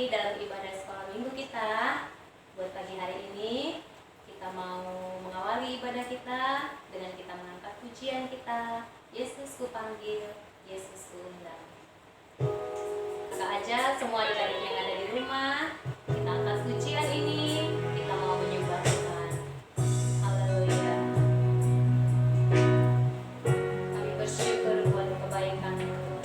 lagi dalam ibadah sekolah minggu kita. Buat pagi hari ini, kita mau mengawali ibadah kita dengan kita mengangkat pujian kita. Yesusku panggil, Yesusku undang. Buka aja semua adik-adik yang ada di rumah. Kita angkat pujian ini, kita mau menyembah Tuhan. Haleluya. Kami bersyukur buat kebaikan Tuhan.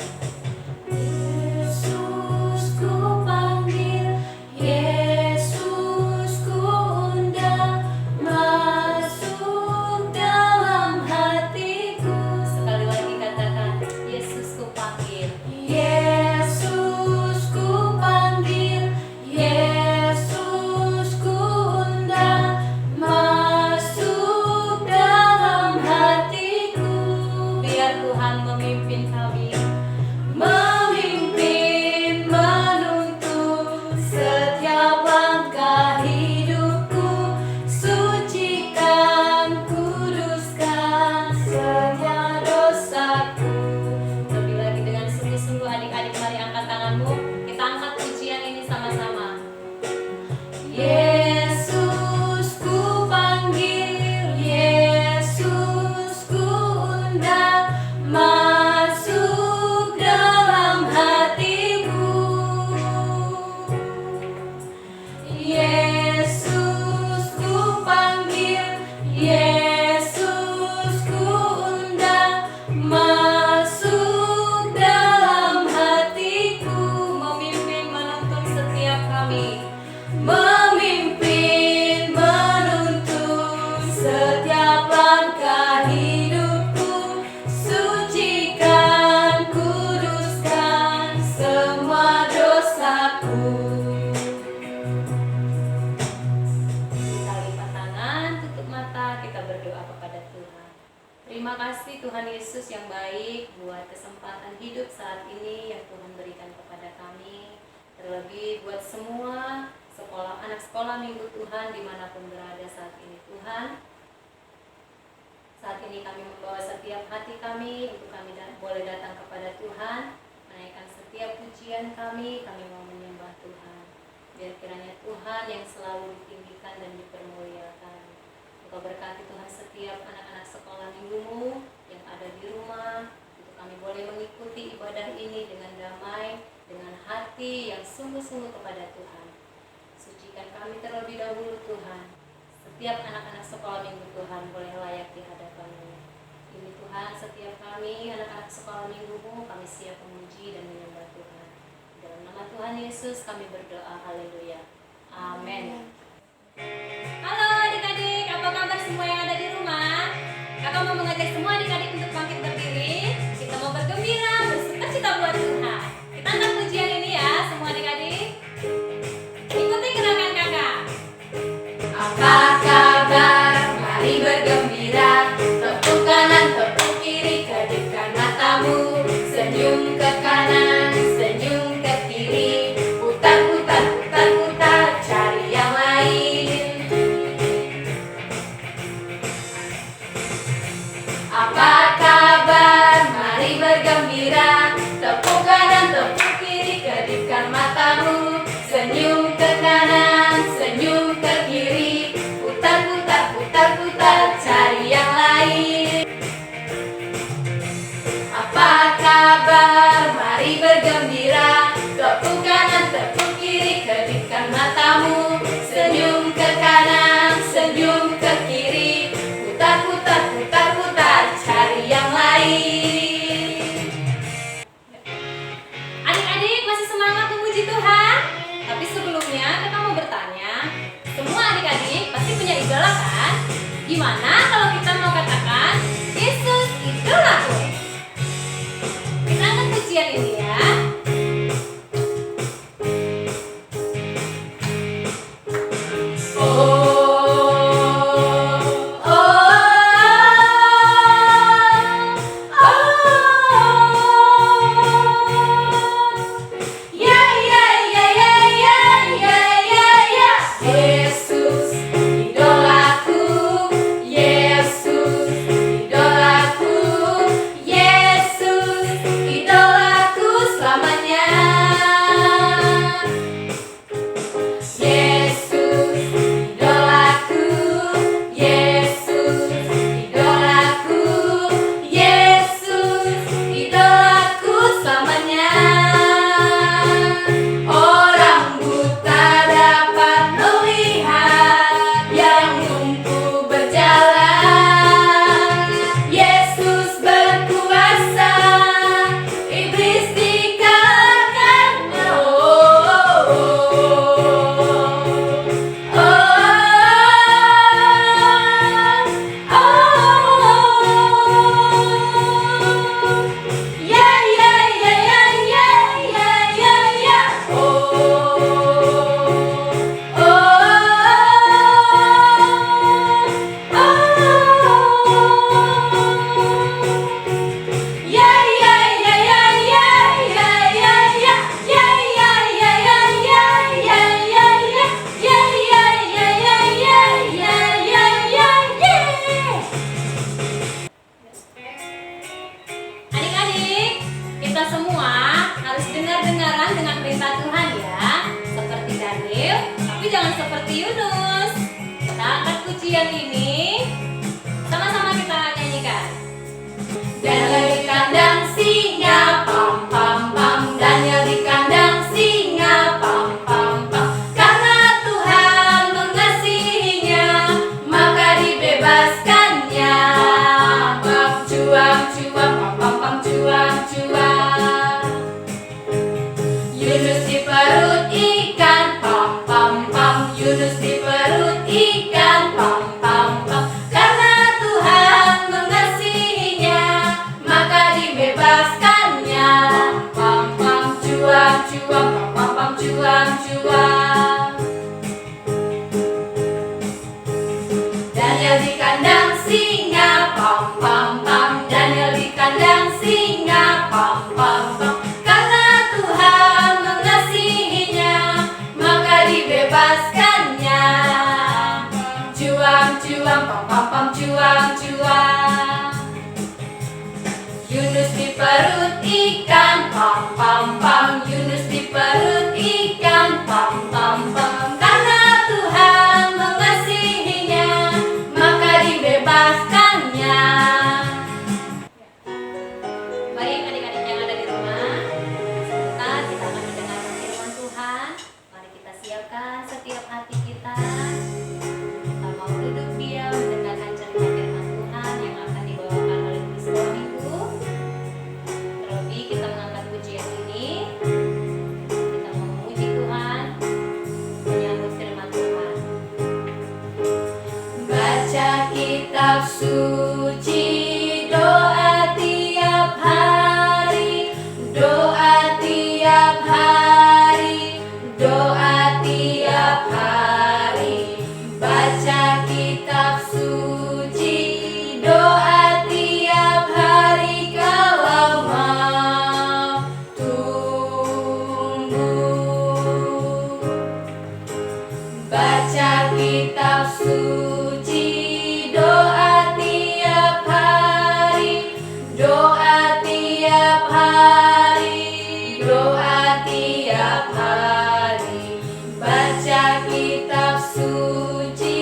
Terima kasih Tuhan Yesus yang baik buat kesempatan hidup saat ini yang Tuhan berikan kepada kami. Terlebih buat semua anak sekolah minggu Tuhan dimanapun berada saat ini Tuhan. Saat ini kami membawa setiap hati kami untuk kami boleh datang kepada Tuhan. Menaikkan setiap pujian kami mau menyembah Tuhan. Biar kiranya Tuhan yang selalu ditinggikan dan dipermuliakan. Engkau berkati Tuhan setiap anak-anak sekolah minggumu yang ada di rumah. Untuk kami boleh mengikuti ibadah ini dengan damai, dengan hati yang sungguh-sungguh kepada Tuhan. Sucikan kami terlebih dahulu Tuhan. Setiap anak-anak sekolah minggu Tuhan boleh layak di hadapan-Mu. Ini Tuhan setiap kami anak-anak sekolah minggumu kami siap memuji dan menyembah Tuhan. Dalam nama Tuhan Yesus kami berdoa. Haleluya. Amin. Halo adik-adik, apa kabar semua yang ada di rumah? Kakak mau mengajak semua adik-adik untuk bangkit berdiri. Kita mau bergembira, bersuka cita buat Tuhan. Kita angkat pujian ini ya, semua adik-adik. Ikuti gerakan kakak. Apa kabar? Mari bergembira. Tepuk kanan, tepuk kiri, kedipkan matamu. Senyum ke kanan, senyum ke kiri. Putar, putar, putar, putar, cari yang lain. Apa kabar? Mari bergembira. Tepuk kanan, tepuk kiri, kedipkan matamu. Senyum ke kanan, senyum ke kiri. Putar, putar, putar, putar, cari yang lain. Apa kabar? Mari bergembira. Tepuk kanan, tepuk kiri, kedipkan matamu. Senyum ke kanan, senyum ke kiri. Putar, putar, putar, putar, cari yang lain. Adik-adik masih semangat memuji Tuhan? Tapi sebelumnya kita mau bertanya, semua adik-adik pasti punya idola kan? Gimana kalau kita mau katakan, Yesus idolaku? Kita angkat pujian ini ya. Yesus idolaku, Yesus jangan seperti Yunus. Kita angkat pujian ini, sama-sama kita nyanyikan. Daniel di kandang singa, pam pam pam. Daniel di kandang singa, pam pam pam. Karena Tuhan mengasihinya, maka dibebaskannya. Pam cuam cuam, pam pam pam cuam cuam. Yunus di perut ikan, pam pam pam. Yunus di perut ikan, pam pam pam. Karena Tuhan mengasihinya, maka dibebaskannya. Pam pam cuam cuam, pam pam pam cuam cuam. Daniel di kandang singa, pam pam pam. Daniel di kandang singa, pam pam pam. Karena Tuhan mengasihinya, maka dibebaskannya. Cuam cuam, pam pam pam cuam cuam. Yunus di perut ikan, pam pam pam. Yunus di perut ikan, pam pam pam. Karena Tuhan mengasihinya, maka dibebaskannya. Baik adik-adik yang ada di rumah, sebentar kita akan mendengarkan firman Tuhan. Mari kita siapkan setiap hati kita. Kita mau duduk diam mendengarkan cerita firman Tuhan yang akan dibawakan oleh Miss Minggu. Terlebih kita mengangkat pujian ini, kita mau memuji Tuhan, menyambut firman Tuhan. Baca kitab suci, doa tiap hari, doa tiap hari, doa tiap hari. Baca kitab suci, doa tiap hari. Kalau mau tumbuh, baca kitab suci, doa tiap hari, doa tiap hari, doa tiap hari. Baca kitab suci,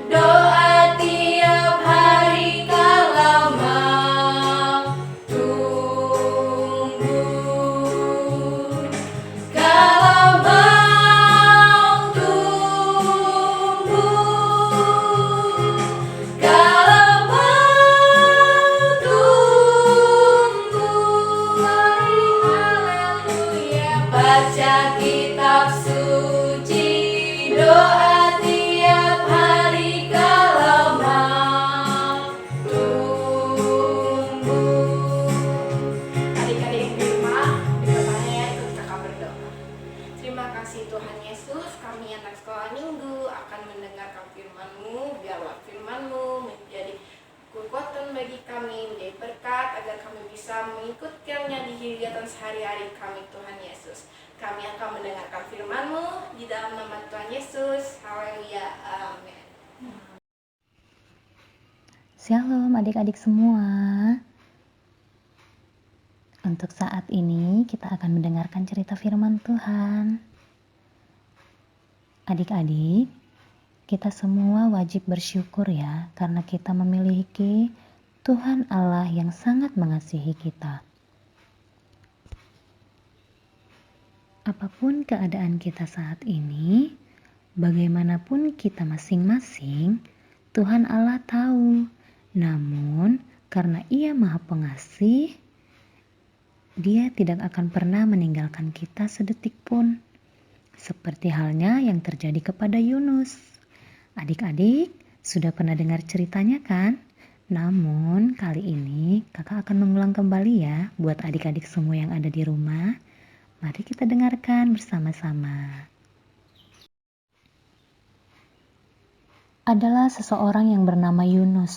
doa tiap hari. Kalau mau tumbuh, kalau mau tumbuh, kalau mau tumbuh, haleluya. Baca kitab suci, doa tiap hari. Kalau mau tumbuh. Adik-adik di rumah, berdoanya ya, ikut kakak berdoa. Terima kasih Tuhan Yesus, kami anak sekolah minggu akan mendengarkan firman-Mu. Biarlah firman-Mu menjadi kekuatan bagi kami, menjadi berkat agar kami bisa mengikutinya di kegiatan sehari-hari kami Tuhan Yesus. Kami akan mendengarkan firman-Mu di dalam nama Tuhan Yesus. Haleluya, amin. Shalom adik-adik semua. Untuk saat ini kita akan mendengarkan cerita firman Tuhan. Adik-adik, kita semua wajib bersyukur ya karena kita memiliki Tuhan Allah yang sangat mengasihi kita. Apapun keadaan kita saat ini, bagaimanapun kita masing-masing, Tuhan Allah tahu. Namun, karena Ia Maha Pengasih, Dia tidak akan pernah meninggalkan kita sedetik pun. Seperti halnya yang terjadi kepada Yunus. Adik-adik, sudah pernah dengar ceritanya kan? Namun, kali ini kakak akan mengulang kembali ya buat adik-adik semua yang ada di rumah. Mari kita dengarkan bersama-sama. Adalah seseorang yang bernama Yunus.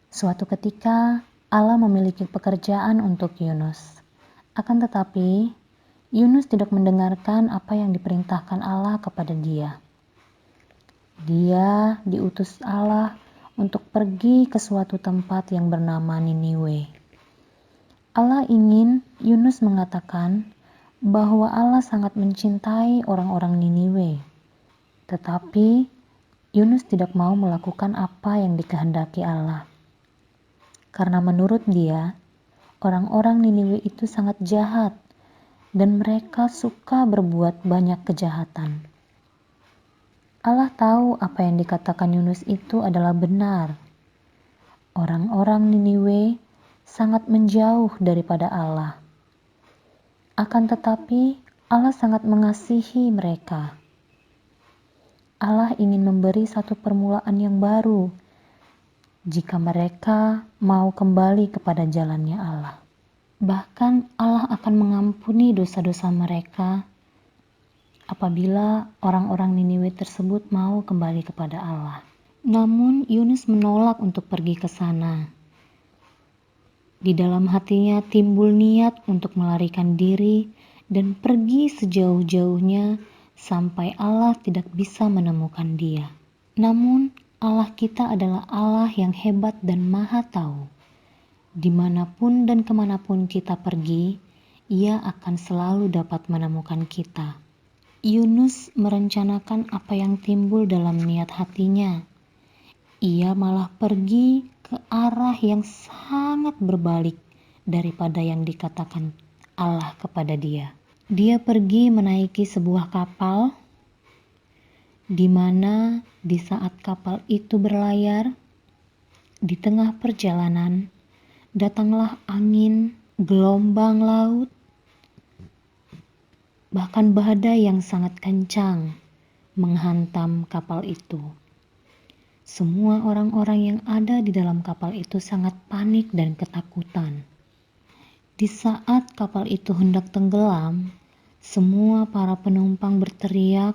Suatu ketika, Allah memiliki pekerjaan untuk Yunus. Akan tetapi, Yunus tidak mendengarkan apa yang diperintahkan Allah kepada dia. Dia diutus Allah untuk pergi ke suatu tempat yang bernama Niniwe. Allah ingin Yunus mengatakan bahwa Allah sangat mencintai orang-orang Niniwe. Tetapi Yunus tidak mau melakukan apa yang dikehendaki Allah. Karena menurut dia, orang-orang Niniwe itu sangat jahat dan mereka suka berbuat banyak kejahatan. Allah tahu apa yang dikatakan Yunus itu adalah benar. Orang-orang Niniwe sangat menjauh daripada Allah. Akan tetapi, Allah sangat mengasihi mereka. Allah ingin memberi satu permulaan yang baru jika mereka mau kembali kepada jalannya Allah. Bahkan Allah akan mengampuni dosa-dosa mereka apabila orang-orang Niniwe tersebut mau kembali kepada Allah. Namun Yunus menolak untuk pergi ke sana. Di dalam hatinya timbul niat untuk melarikan diri dan pergi sejauh-jauhnya sampai Allah tidak bisa menemukan dia. Namun Allah kita adalah Allah yang hebat dan maha tahu. Dimanapun dan kemanapun kita pergi, Ia akan selalu dapat menemukan kita. Yunus merencanakan apa yang timbul dalam niat hatinya. Ia malah pergi ke arah yang sangat berbalik daripada yang dikatakan Allah kepada dia. Dia pergi menaiki sebuah kapal, di mana di saat kapal itu berlayar, di tengah perjalanan, datanglah angin, gelombang laut, bahkan badai yang sangat kencang menghantam kapal itu. Semua orang-orang yang ada di dalam kapal itu sangat panik dan ketakutan. Di saat kapal itu hendak tenggelam, semua para penumpang berteriak,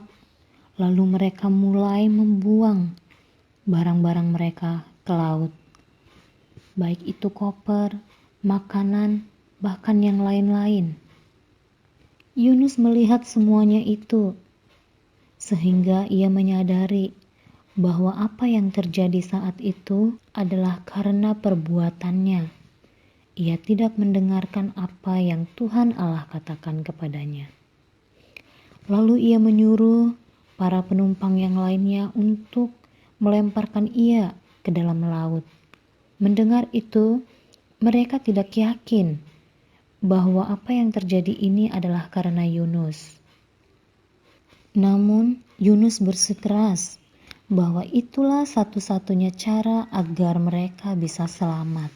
lalu mereka mulai membuang barang-barang mereka ke laut. Baik itu koper, makanan, bahkan yang lain-lain. Yunus melihat semuanya itu, sehingga ia menyadari bahwa apa yang terjadi saat itu adalah karena perbuatannya. Ia tidak mendengarkan apa yang Tuhan Allah katakan kepadanya. Lalu ia menyuruh para penumpang yang lainnya untuk melemparkan ia ke dalam laut. Mendengar itu, mereka tidak yakin bahwa apa yang terjadi ini adalah karena Yunus. Namun, Yunus bersikeras bahwa itulah satu-satunya cara agar mereka bisa selamat.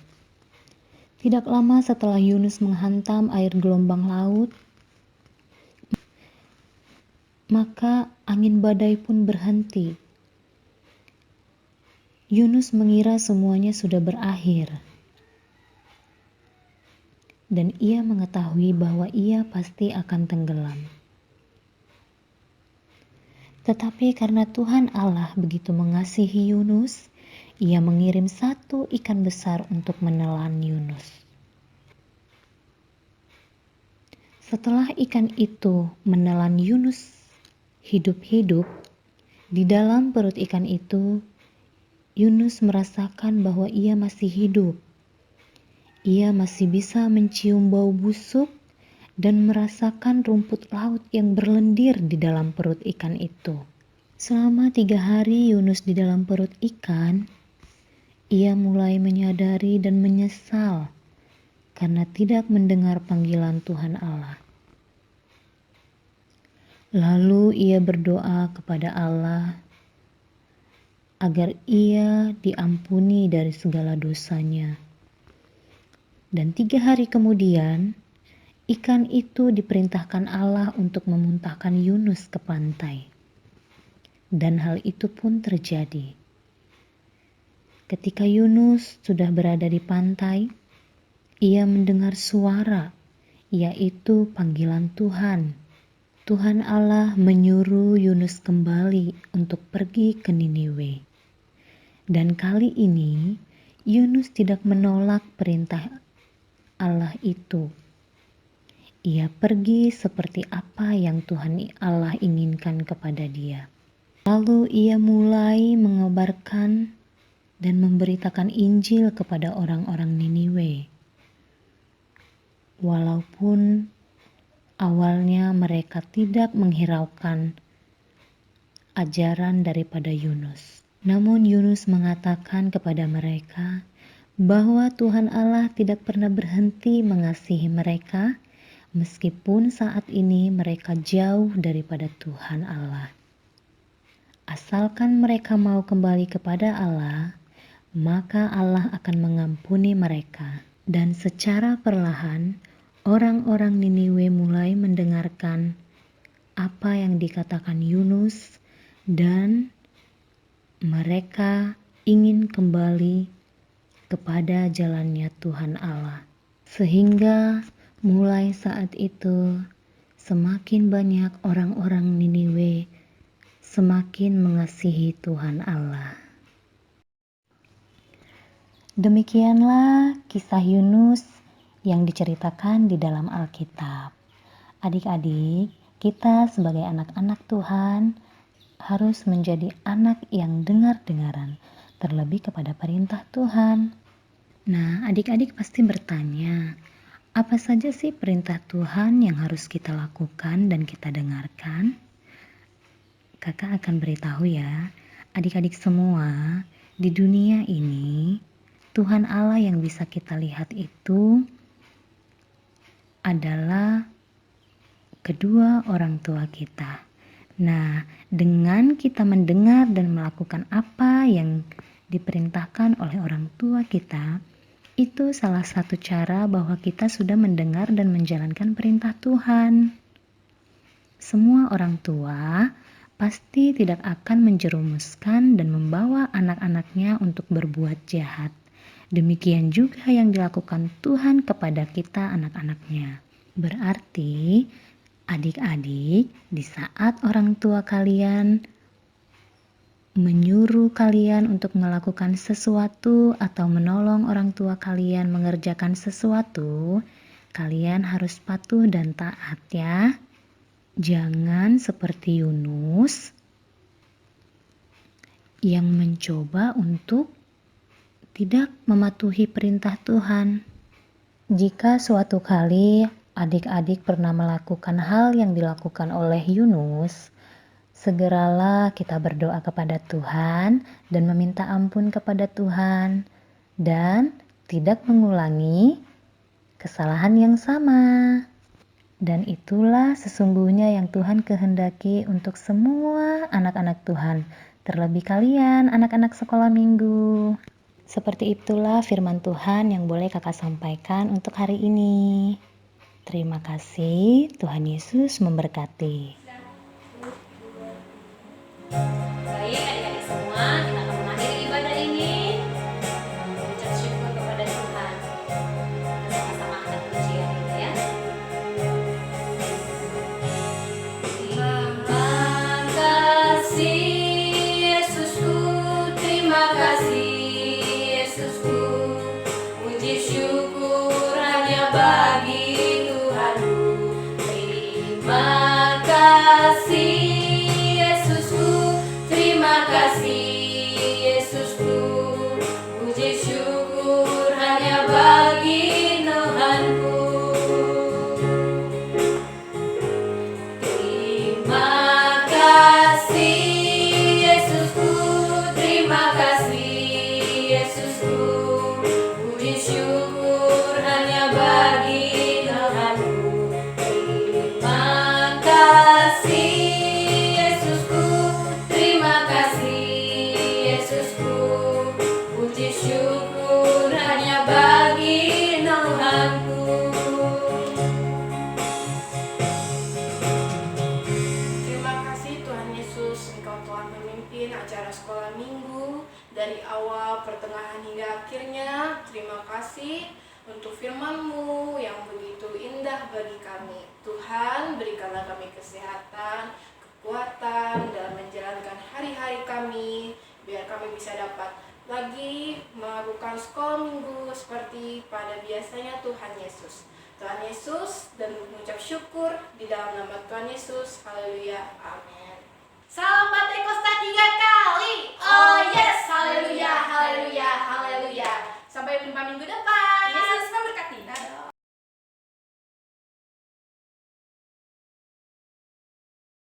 Tidak lama setelah Yunus menghantam air gelombang laut, maka angin badai pun berhenti. Yunus mengira semuanya sudah berakhir, dan ia mengetahui bahwa ia pasti akan tenggelam. Tetapi karena Tuhan Allah begitu mengasihi Yunus, Ia mengirim satu ikan besar untuk menelan Yunus. Setelah ikan itu menelan Yunus hidup-hidup, di dalam perut ikan itu, Yunus merasakan bahwa ia masih hidup. Ia masih bisa mencium bau busuk dan merasakan rumput laut yang berlendir di dalam perut ikan itu. Selama 3 hari Yunus di dalam perut ikan, ia mulai menyadari dan menyesal karena tidak mendengar panggilan Tuhan Allah. Lalu ia berdoa kepada Allah agar ia diampuni dari segala dosanya. Dan 3 hari kemudian, ikan itu diperintahkan Allah untuk memuntahkan Yunus ke pantai. Dan hal itu pun terjadi. Ketika Yunus sudah berada di pantai, ia mendengar suara, yaitu panggilan Tuhan. Tuhan Allah menyuruh Yunus kembali untuk pergi ke Niniwe. Dan kali ini, Yunus tidak menolak perintah Allah itu. Ia pergi seperti apa yang Tuhan Allah inginkan kepada dia. Lalu ia mulai mengabarkan dan memberitakan Injil kepada orang-orang Niniwe. Walaupun awalnya mereka tidak menghiraukan ajaran daripada Yunus. Namun Yunus mengatakan kepada mereka bahwa Tuhan Allah tidak pernah berhenti mengasihi mereka meskipun saat ini mereka jauh daripada Tuhan Allah. Asalkan mereka mau kembali kepada Allah, maka Allah akan mengampuni mereka. Dan secara perlahan, orang-orang Niniwe mulai mendengarkan apa yang dikatakan Yunus dan mereka ingin kembali kepada jalannya Tuhan Allah. Sehingga mulai saat itu semakin banyak orang-orang Niniwe semakin mengasihi Tuhan Allah. Demikianlah kisah Yunus yang diceritakan di dalam Alkitab. Adik-adik, kita sebagai anak-anak Tuhan harus menjadi anak yang dengar-dengaran, terlebih kepada perintah Tuhan. Nah, adik-adik pasti bertanya, apa saja sih perintah Tuhan yang harus kita lakukan dan kita dengarkan? Kakak akan beritahu ya, adik-adik semua, di dunia ini, Tuhan Allah yang bisa kita lihat itu adalah kedua orang tua kita. Nah, dengan kita mendengar dan melakukan apa yang diperintahkan oleh orang tua kita, itu salah satu cara bahwa kita sudah mendengar dan menjalankan perintah Tuhan. Semua orang tua pasti tidak akan menjerumuskan dan membawa anak-anaknya untuk berbuat jahat. Demikian juga yang dilakukan Tuhan kepada kita anak-anaknya. Berarti adik-adik, di saat orang tua kalian menyuruh kalian untuk melakukan sesuatu atau menolong orang tua kalian mengerjakan sesuatu, kalian harus patuh dan taat ya. Jangan seperti Yunus yang mencoba untuk tidak mematuhi perintah Tuhan. Jika suatu kali adik-adik pernah melakukan hal yang dilakukan oleh Yunus, segeralah kita berdoa kepada Tuhan dan meminta ampun kepada Tuhan dan tidak mengulangi kesalahan yang sama. Dan itulah sesungguhnya yang Tuhan kehendaki untuk semua anak-anak Tuhan, terlebih kalian anak-anak sekolah minggu. Seperti itulah firman Tuhan yang boleh kakak sampaikan untuk hari ini. Terima kasih, Tuhan Yesus memberkati. Baik adik-adik semua, kita akan mengakhiri ibadah ini mengucap syukur kepada Tuhan. Kita sama-sama angkat pujian itu ya. Terima kasih Yesusku, terima kasih Yesusku, puji syukur hanya bagi Tuhanku. Terima kasih Yesusku, terima kasih Yesusku, puji syukur hanya bagi Tuhanku. Terima kasih Yesusku, terima kasih Yesusku, puji syukur hanya bagi Tuhanku. Terima kasih Yesusku, terima kasih Yesusku, puji syukur hanya bagi Tuhanku. Terima kasih Tuhan Yesus, Engkau telah memimpin acara sekolah minggu dari awal, pertengahan hingga akhirnya. Terima kasih untuk firman-Mu yang begitu indah bagi kami. Tuhan, berikanlah kami kesehatan, kekuatan dalam menjalankan hari-hari kami, biar kami bisa dapat lagi melakukan sekolah minggu seperti pada biasanya Tuhan Yesus. Tuhan Yesus, dan mengucap syukur di dalam nama Tuhan Yesus. Haleluya. Amin. Salam Pantekosta 3 kali. Oh yes, haleluya, haleluya, haleluya. Sampai jumpa minggu depan. Yesus memberkati.